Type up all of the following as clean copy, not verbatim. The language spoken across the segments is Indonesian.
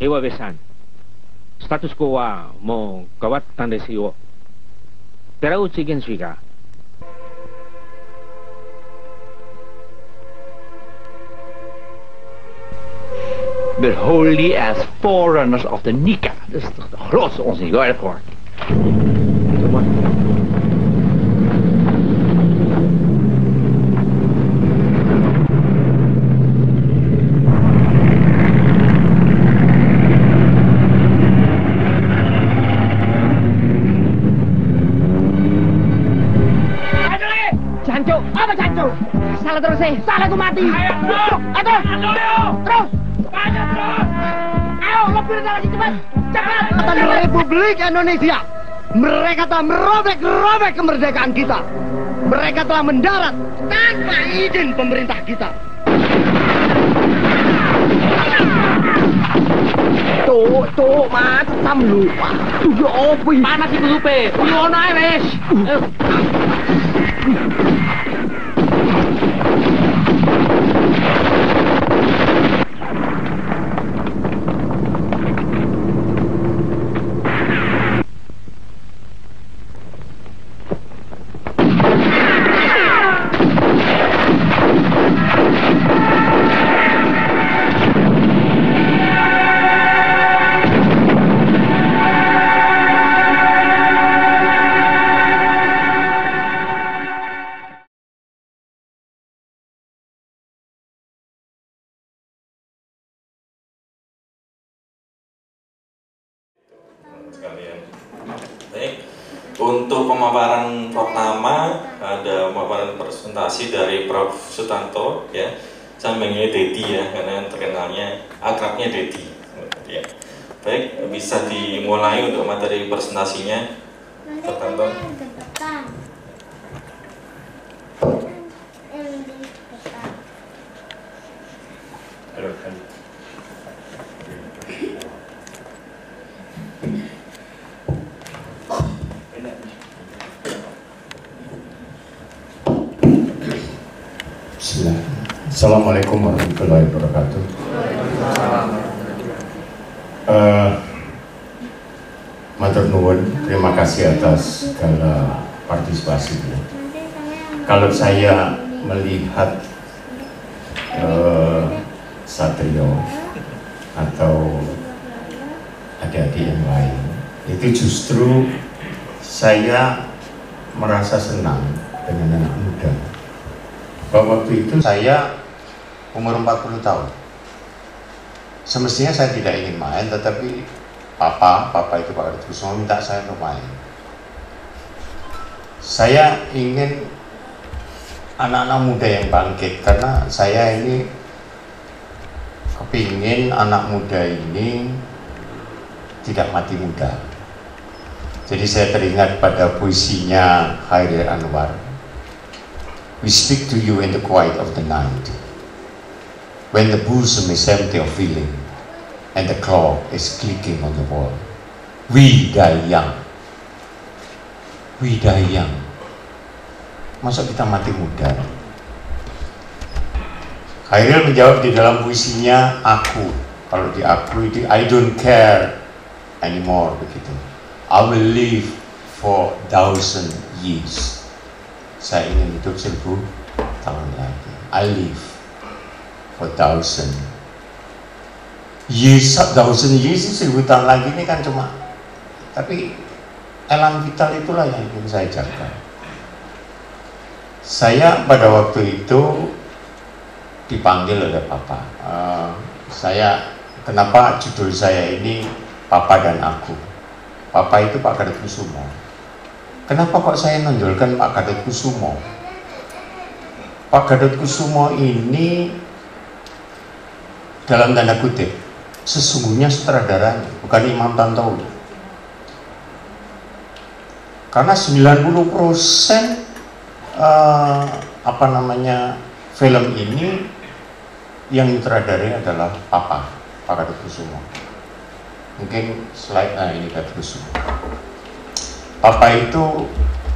Dewa besan. Status quo wa mo kawat tande siwo. Terau chicken suika. We're holy as forerunners of the Nika. Dat is toch de grootste onzin. Ga je ervoor? Jancuk, apa jancuk? Salah terus sih, salah gue mati. Ayo terus, terus. Ayo terus. Ayo lebih lagi cepat, cepat. Kekuatan Republik Indonesia, mereka telah merobek kemerdekaan kita. Mereka telah mendarat tanpa izin pemerintah kita. Tuh, macam lu. Tuh, opi. Panas itu lupe. Ngono ae wis. Sekalian. Baik, untuk pemaparan pertama ada pemaparan presentasi dari Prof. Sutanto ya. Saya manggilnya Dedi ya, karena terkenalnya akrabnya Dedi. Ya. Baik, bisa dimulai untuk materi presentasinya. Sutanto. Assalamualaikum warahmatullahi wabarakatuh. Matur nuwun, terima kasih atas segala partisipasinya. Kalau saya melihat Satrio atau adik-adik yang lain, itu justru saya merasa senang dengan anak muda. Bahwa waktu itu saya umur 40 tahun. Semestinya saya tidak ingin main, tetapi Papa itu Pak Kartokusumo minta saya untuk main. Saya ingin anak-anak muda yang bangkit, karena saya ini kepingin anak muda ini tidak mati muda. Jadi saya teringat pada puisinya Khairil Anwar. We speak to you in the quiet of the night, when the bosom is empty of feeling, and the clock is clicking on the wall. We die young. We die young. Masa kita mati muda? Khairil menjawab di dalam puisinya, aku. Kalau di aku itu, I don't care anymore, begitu. I will live for 1,000 years. Saya ingin hidup 1000 tahun lagi. I live for 1,000 years. 1,000 years, 1000 tahun lagi ini kan cuma, tapi elang vital itulah yang ingin saya jaga. Saya pada waktu itu dipanggil oleh Papa. Kenapa judul saya ini Papa dan Aku? Papa itu Pak Kartokusumo. Kenapa kok saya nonjolkan Pak Kartokusumo? Pak Kartokusumo ini dalam tanda kutip sesungguhnya sutradaranya, bukan Imam Tantowi. Karena 90% film ini yang sutradarai adalah Pak Kartokusumo. Mungkin slide ini Kartokusumo. Papa itu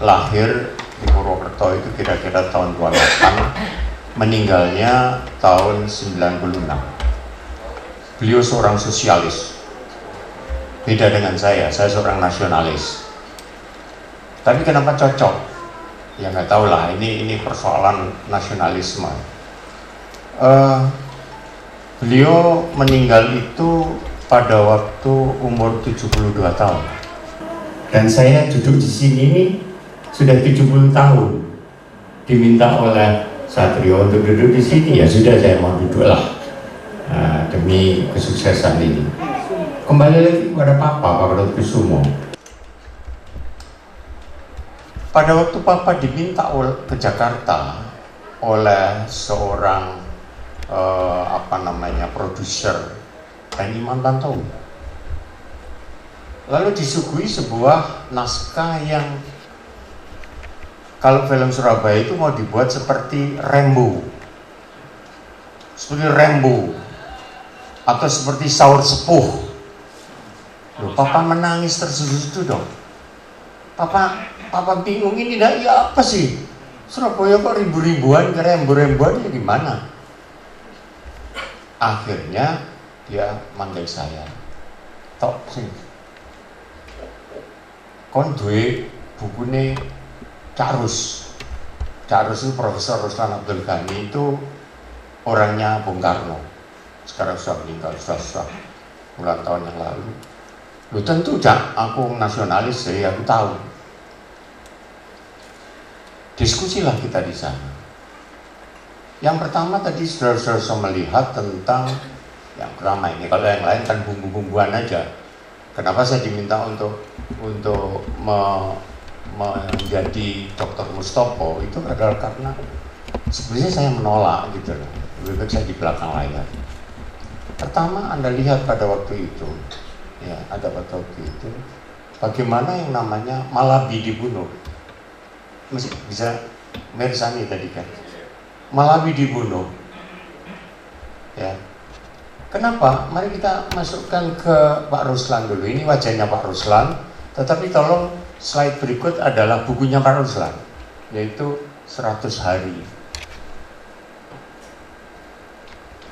lahir di Purwokerto itu kira-kira tahun 28, meninggalnya tahun 96. Beliau seorang sosialis, Beda dengan saya seorang nasionalis. Tapi kenapa cocok? Ya nggak tahu lah, ini persoalan nasionalisme. Beliau meninggal itu pada waktu umur 72 tahun. Dan saya duduk di sini ini sudah 70 tahun. Diminta oleh Satrio untuk duduk di sini, ya sudah saya mau duduklah demi kesuksesan ini. Kembali lagi kepada Pak Lutkusumo. Pada waktu Papa diminta ke Jakarta oleh seorang produser Tani Mantantowi, lalu disuguhi sebuah naskah yang kalau film Surabaya itu mau dibuat seperti Rambo atau seperti Saur Sepuh. Loh, Papa menangis tersusu dong. Papa bingung, ini ya apa sih? Surabaya kok ribu-ribuan, ke rembu-rembuan ya gimana? Akhirnya dia manggil saya. Tok sih. Kon duwe bukune Cak Rus. Cak Rus itu Profesor Ruslan Abdul Ghani, itu orangnya Bung Karno. Sekarang sudah meninggal, sudah puluhan tahun yang lalu. Loh tentu Cak, aku nasionalis, jadi aku tahu. Diskusilah kita di sana. Yang pertama tadi saudara-saudara melihat tentang yang pertama ini, kalau yang lain kan bumbu-bumbuan aja. Kenapa saya diminta untuk menjadi Dr. Mustopo itu adalah karena sebenarnya saya menolak gitu loh. Lebih baik saya di belakang layar. Pertama, Anda lihat pada waktu itu, ya ada pada waktu itu, bagaimana yang namanya Malabi dibunuh. Masih bisa Mersani tadi kan, Malabi dibunuh. Ya, kenapa? Mari kita masukkan ke Pak Ruslan dulu. Ini wajahnya Pak Ruslan, tetapi tolong slide berikut adalah bukunya Pak Ruslan, yaitu 100 hari.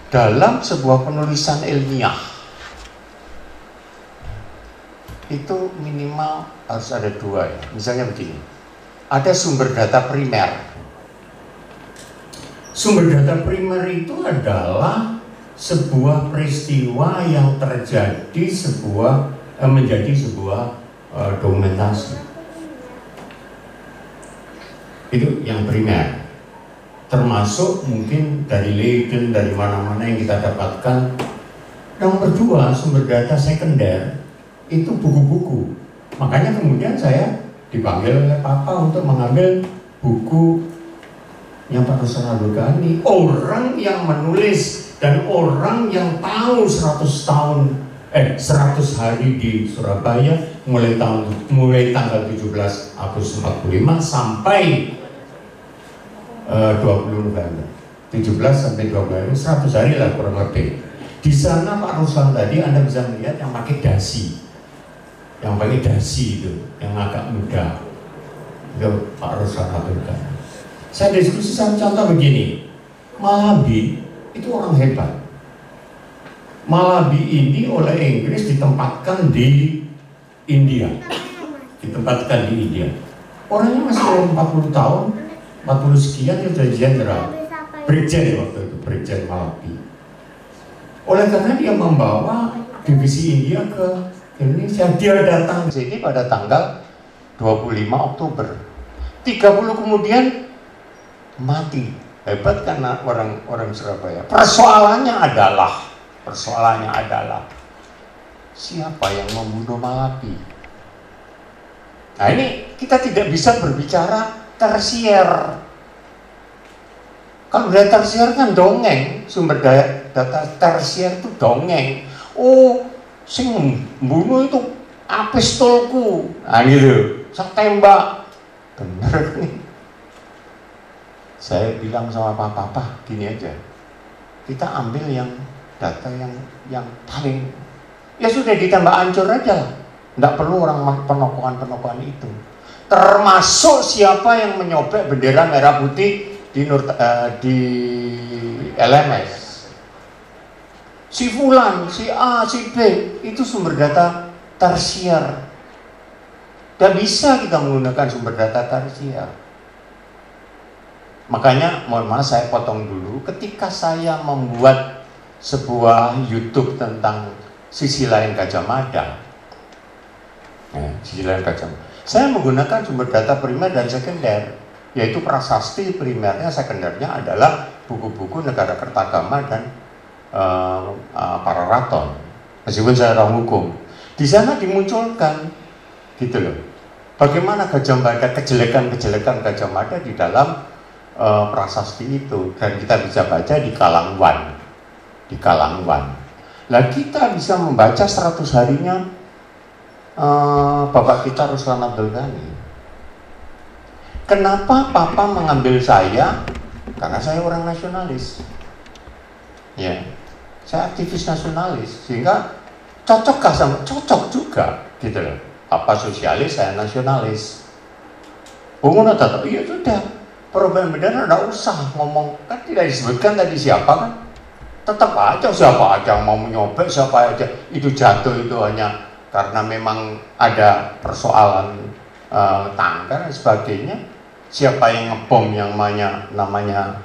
Dalam sebuah penulisan ilmiah itu minimal harus ada dua ya. Misalnya begini, ada sumber data primer. Sumber data primer itu adalah sebuah peristiwa yang terjadi menjadi sebuah dokumentasi. Itu yang primer. Termasuk mungkin dari Leiden, dari mana-mana yang kita dapatkan. Yang kedua, sumber data sekunder itu buku-buku. Makanya kemudian saya dipanggil oleh Papa untuk mengambil buku yang Pak Ruslan Abdul Ghani, orang yang menulis dan orang yang tahu 100 hari di Surabaya mulai tanggal 17 Agustus 45 sampai 20 November. 17 sampai 20 100 hari lah kurang lebih. Di sana Pak Ruslan tadi Anda bisa melihat yang pakai dasi. Yang pakai dasi itu, yang agak muda. Itu Pak Ruslan Abdul Ghani. Saya diskusi sama contoh begini. Malabi itu orang hebat. Malabi ini oleh Inggris ditempatkan di India. Ditempatkan di India. Orangnya masih 40 tahun, 40 sekian dia sudah jenderal. Brigjen waktu itu, Brigjen Malabi. Oleh karena dia membawa divisi India ke Indonesia, dia datang ke sini pada tanggal 25 Oktober. 30 kemudian mati. Hebat karena orang Surabaya. Persoalannya adalah siapa yang membunuh Malabi. Nah ini kita tidak bisa berbicara tersier. Kalau data tersier kan dongeng, sumber data tersier itu dongeng. Oh, sing membunuh itu pistolku. Nah gitu, saya tembak. Bener nih. Saya bilang sama Papa, gini aja. Kita ambil yang data yang paling, ya sudah ditambah hancur aja lah. Nggak perlu orang penokohan itu. Termasuk siapa yang menyobek bendera merah putih di LMS. Si Fulan, si A, si B, itu sumber data tersier. Tidak bisa kita menggunakan sumber data tersier. Makanya, mohon maaf saya potong dulu, ketika saya membuat sebuah YouTube tentang sisi lain Gajah Mada, sisi lain Gajah Mada, saya menggunakan sumber data primer dan sekunder, yaitu prasasti primernya, sekundernya adalah buku-buku Negara Kertagama dan para raton. Meskipun saya orang hukum, di sana dimunculkan, gitu loh, bagaimana Gajah Mada, kejelekan-kejelekan Gajah Mada di dalam prasasti itu, dan kita bisa baca di Kalangwan. Lah kita bisa membaca 100 harinya Bapak kita Ruslan Abdul Ghani. Kenapa Papa mengambil saya? Karena saya orang nasionalis. Ya, saya aktivis nasionalis, sehingga cocokkah sama? Cocok juga, gitu loh. Papa sosialis, saya nasionalis. Bungono tetap, iya sudah. Perubahan beda, tidak usah ngomong, kan tidak disebutkan tadi siapa kan, tetap aja siapa aja yang mau menyobek, siapa aja itu jatuh itu hanya karena memang ada persoalan tangga dan sebagainya. Siapa yang ngebom yang namanya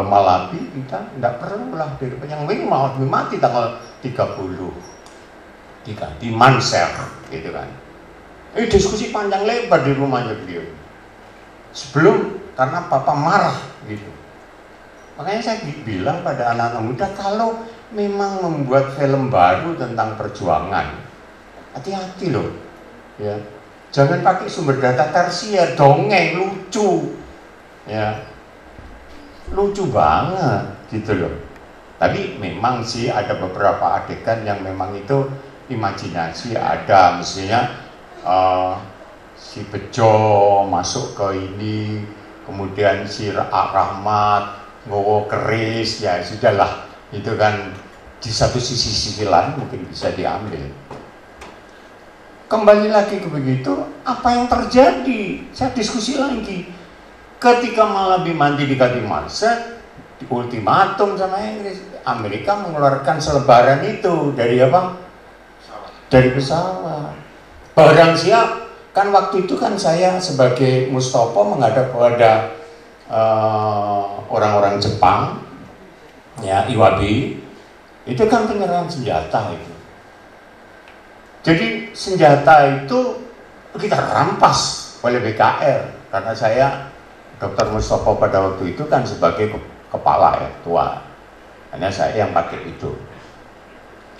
Malabi, kita tidak perlu lah, yang mau mati tanggal 30 di Manser, gitu kan. Ini diskusi panjang lebar di rumahnya beliau. Sebelum, karena Papa marah gitu. Makanya saya bilang pada anak-anak muda, kalau memang membuat film baru tentang perjuangan, hati-hati loh, ya. Jangan pakai sumber data tersier, dongeng, lucu, ya, lucu banget gitu loh. Tapi memang sih ada beberapa adegan yang memang itu imajinasi ada, mestinya si Bejo masuk ke ini, kemudian si Rahmat ngowo keris, ya sudahlah, itu kan di satu sisi lain mungkin bisa diambil. Kembali lagi ke begitu, apa yang terjadi? Saya diskusi lagi. Ketika Malabi mandi di Katimanset, di ultimatum sama Inggris, Amerika mengeluarkan selebaran itu dari apa? Dari pesawat. Barang siap. Kan waktu itu kan saya sebagai Mustopo menghadap kepada orang-orang Jepang, ya, Iwabi, itu kan penyerahan senjata itu. Jadi senjata itu kita rampas oleh BKR, karena saya Dr. Mustopo pada waktu itu kan sebagai kepala, ya, tua, hanya saya yang pakai itu.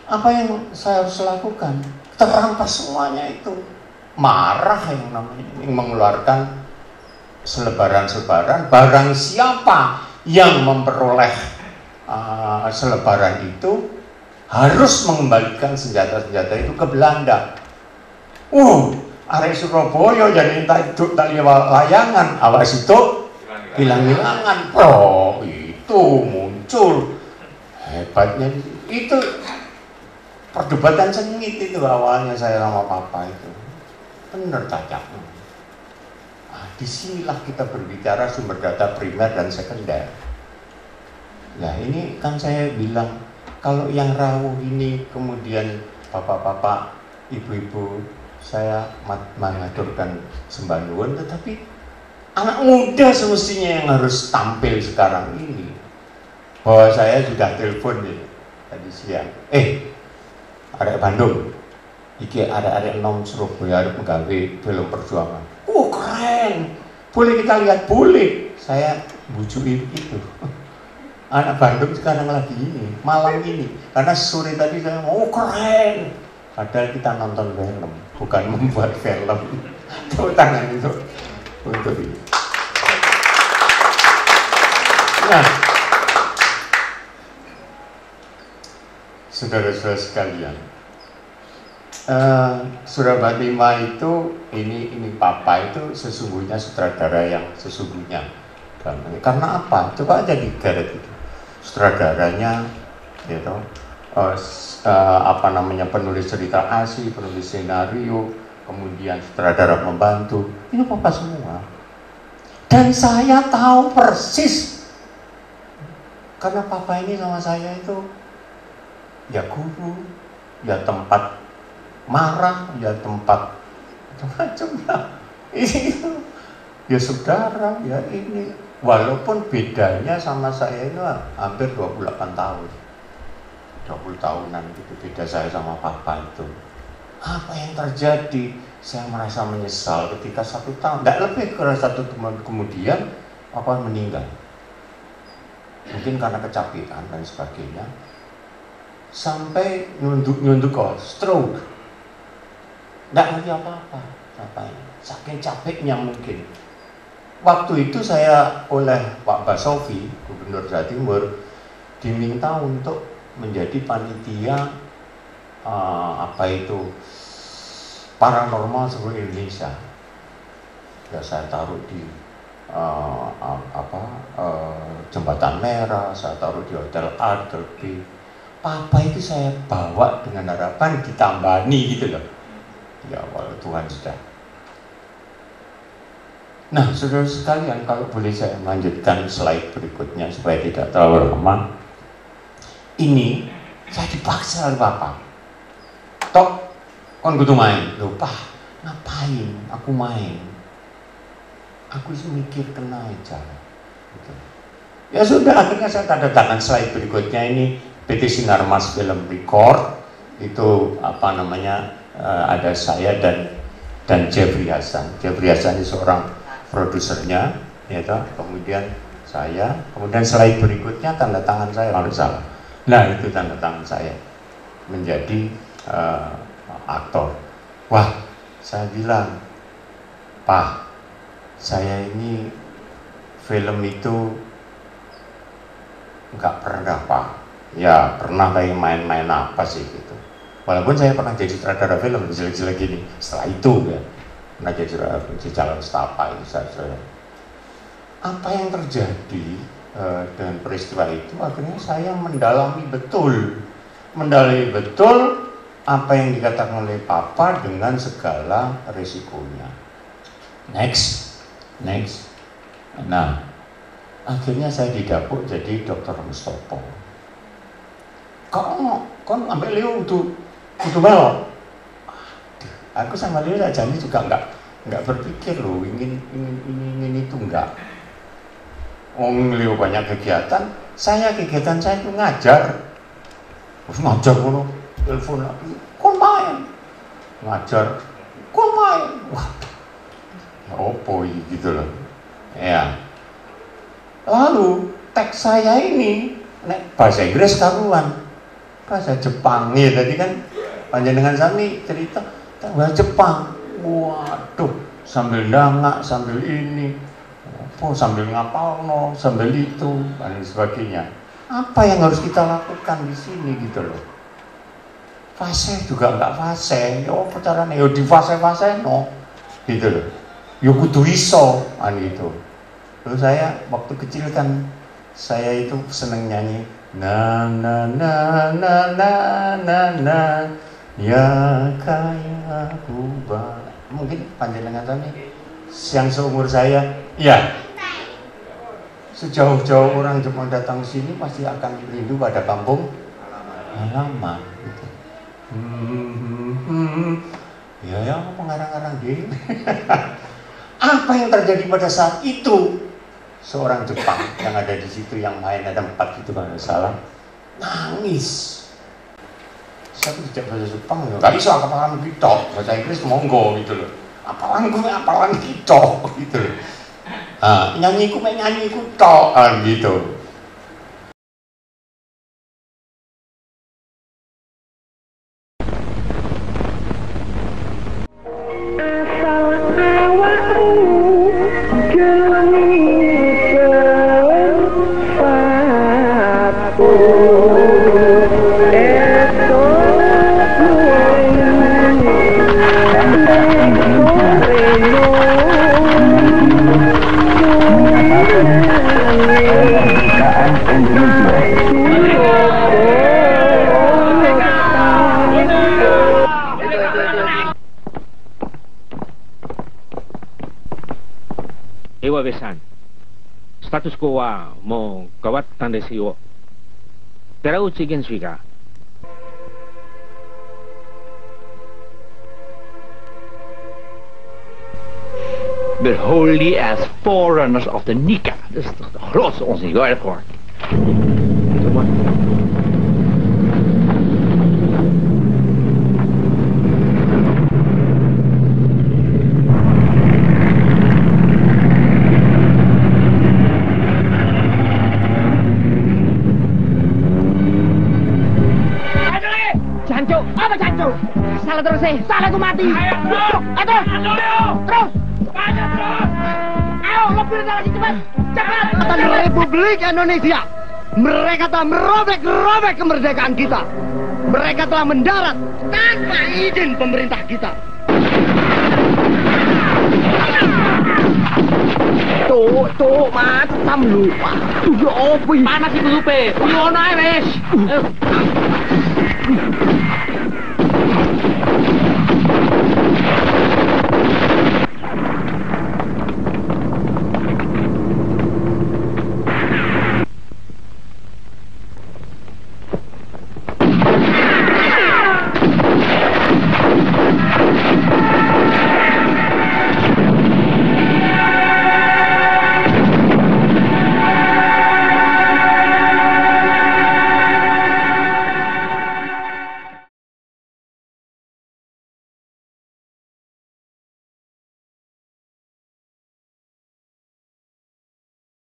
Apa yang saya harus lakukan? Terampas semuanya itu. Marah yang namanya, yang mengeluarkan selebaran-selebaran. Barang siapa yang memperoleh selebaran itu harus mengembalikan senjata-senjata itu ke Belanda. Arek Surabaya jadi tali layangan, awas itu hilang-hilangan. Itu muncul hebatnya itu. Perdebatan sengit itu awalnya saya sama Papa itu. Benar cacak. Disinilah kita berbicara sumber data primer dan sekunder. Nah ini kan saya bilang, kalau yang rawuh ini kemudian bapak-bapak, ibu-ibu, saya mengaturkan sembah nuwun, tetapi anak muda semestinya yang harus tampil sekarang ini. Bahwa saya sudah telepon nih tadi siang. Arek Bandung. Iki arek-arek nom Surabaya arep menggawe film perjuangan. Keren. Boleh kita lihat, boleh. Saya bujukin itu. Anak Bandung sekarang lagi ini, malam ini. Karena sore tadi saya keren. Padahal kita nonton film, bukan membuat film. Tepuk tangan itu untuk ini. Nah, saudara-saudara sekalian, Surabatima itu ini Papa itu sesungguhnya sutradara yang sesungguhnya. Karena apa? Coba aja digaret itu. Sutradaranya, gitu, penulis cerita asli, penulis skenario, kemudian sutradara membantu. Ini Papa semua. Dan saya tahu persis, karena Papa ini sama saya itu ya guru, ya tempat marah, ya tempat macam-macam lah. Itu ya saudara, ya ini. Walaupun bedanya sama saya itu hampir 28 tahun. 20 tahunan gitu beda saya sama papa itu. Apa yang terjadi? Saya merasa menyesal ketika 1 tahun, tidak lebih karena 1 tahun kemudian papa meninggal. Mungkin karena kecapean dan sebagainya. Sampai nyunduk stroke. Tidak ngerti apa-apa. Saking capeknya mungkin. Waktu itu saya oleh Pak Basofi, Gubernur Jawa Timur, diminta untuk menjadi panitia paranormal seluruh Indonesia. Ya saya taruh di Jembatan Merah, saya taruh di Hotel A, Hotel B. Papa itu saya bawa dengan harapan ditambani gitu loh. Ya walau Tuhan sudah. Nah, saudara sekalian, kalau boleh saya melanjutkan slide berikutnya supaya tidak terlalu lama. Ini saya dipaksa oleh papa. Tok, kon kudu main. Loh, Pak, ngapain? Aku main. Aku sih mikir kena aja. Gitu. Ya sudah, akhirnya saya tanda tangan slide berikutnya ini PT Sinarmas Film Record. Itu apa namanya? Ada saya dan Jeffrey Hasan. Jeffrey Hasan ini seorang produsernya, ya toh. Kemudian saya, kemudian slide berikutnya tanda tangan saya kalau salah. Nah itu tanda tangan saya menjadi aktor. Wah, saya bilang, Pak, saya ini film itu nggak pernah Pak. Ya pernah kayak main-main apa sih gitu. Walaupun saya pernah jadi sutradara film jelek-jelek gini. Setelah itu ya pernah jadi calon stapa itu saja. Apa yang terjadi dengan peristiwa itu? Akhirnya saya mendalami betul apa yang dikatakan oleh Papa dengan segala risikonya. Next. Nah, akhirnya saya didapuk jadi Dokter Mustopo. Kok ambil Leo untuk melok? Aku sama Leo Jani juga nggak berpikir loh ingin itu enggak. Leo banyak kegiatan, kegiatan saya itu ngajar. Terus ngajar kono, telepon lagi, kon main. Ngajar, kon main. Wah, ya opo gitu loh. Ya. Lalu teks saya ini bahasa Inggris karuan. Bahasa Jepang ya tadi kan panjenengan sami cerita bahasa Jepang. Waduh, sambil dangak, sambil ini, sambil ngapalno, sambil itu dan sebagainya. Apa yang harus kita lakukan di sini gitu loh? Fase juga nggak fase, ya apa caranya? Ya di fase no, gitu loh. Ya kudu iso, gitu. Lalu saya waktu kecil kan saya itu seneng nyanyi. Na na na na na na na ya kaya kubah. Mungkin panjenengan tadi yang seumur saya, ya sejauh-jauh orang Jepang datang sini pasti akan rindu pada kampung halaman. Gitu. Ya pengarang-arang gini. Apa yang terjadi pada saat itu? Seorang Jepang yang ada di situ yang main ada 4 gitu kalau nggak salah nangis. Saya tidak bahasa Jepang ya nggak bisa apalan kita bahasa Inggris monggo gitu loh. Apalan kita gitu loh. Nyanyiku tok gitu. Besan. Status quo wa mo kawatta desu yo. Terauchi Gensui ga but wholly as forerunners of the Nika. Dat is toch de grootste onzin. Hoor je dat gehoord? Jancuk, apa jancuk? Salah terus salah gue mati. Ayo terus, terus, banyak terus. Ayo lebih lagi cepat, cepat. Republik Indonesia, mereka telah merobek kemerdekaan kita. Mereka telah mendarat tanpa izin pemerintah kita. Tuh, mat, tam lupa. Tuh, opo. Panas iku lupe. Ngono ae wis.